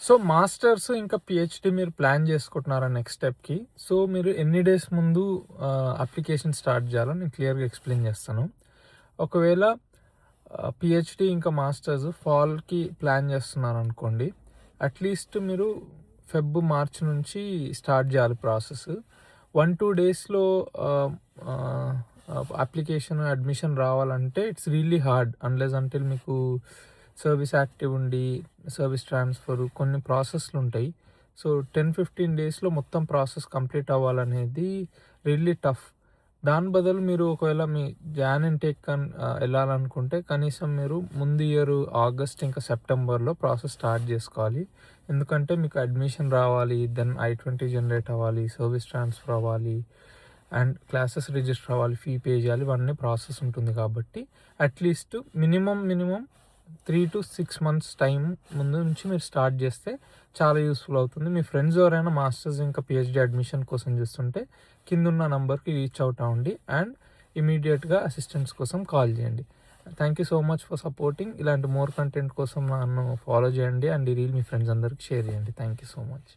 So masters ఇంకా PhD మీరు plan చేసుకుంటున్నారా నెక్స్ట్ స్టెప్కి? సో మీరు ఎన్ని డేస్ ముందు అప్లికేషన్ స్టార్ట్ చేయాలో నేను క్లియర్గా ఎక్స్ప్లెయిన్ చేస్తాను. ఒకవేళ పిహెచ్డి ఇంకా మాస్టర్స్ ఫాల్కి ప్లాన్ చేస్తున్నారు అనుకోండి, అట్లీస్ట్ మీరు మార్చ్ నుంచి స్టార్ట్ చేయాలి ప్రాసెస్. 1-2 డేస్లో అప్లికేషన్ అడ్మిషన్ రావాలంటే it's really hard unless until మీకు సర్వీస్ యాక్టివ్ ఉండి సర్వీస్ ట్రాన్స్ఫర్ కొన్ని ప్రాసెస్లు ఉంటాయి. సో 10-15 డేస్లో మొత్తం ప్రాసెస్ కంప్లీట్ అవ్వాలనేది రియల్లీ టఫ్. దాని బదులు మీరు ఒకవేళ మీ జాన్ ఇంటేక్ వెళ్ళాలనుకుంటే కనీసం మీరు ముందు ఇయర్ ఆగస్ట్ ఇంకా సెప్టెంబర్లో ప్రాసెస్ స్టార్ట్ చేసుకోవాలి. ఎందుకంటే మీకు అడ్మిషన్ రావాలి, దెన్ I-20 జనరేట్ అవ్వాలి, సర్వీస్ ట్రాన్స్ఫర్ అవ్వాలి అండ్ క్లాసెస్ రిజిస్టర్ అవ్వాలి, ఫీ పే చేయాలి, ఇవన్నీ ప్రాసెస్ ఉంటుంది. కాబట్టి at least minimum 3 to 6 months time ముందు నుంచి మీరు స్టార్ట్ చేస్తే చాలా యూస్ఫుల్ అవుతుంది. మీ ఫ్రెండ్స్ ఎవరైనా మాస్టర్స్ ఇంకా పిహెచ్డి అడ్మిషన్ కోసం చూస్తుంటే కిందున్న నంబర్కి రీచ్ అవుట్ అవ్వండి అండ్ ఇమీడియట్గా అసిస్టెంట్స్ కోసం కాల్ చేయండి. Thank you so much for supporting. ఇలాంటి మోర్ కంటెంట్ కోసం నన్ను ఫాలో చేయండి అండ్ ఈ రీల్ మీ ఫ్రెండ్స్ అందరికి షేర్ చేయండి. Thank you so much.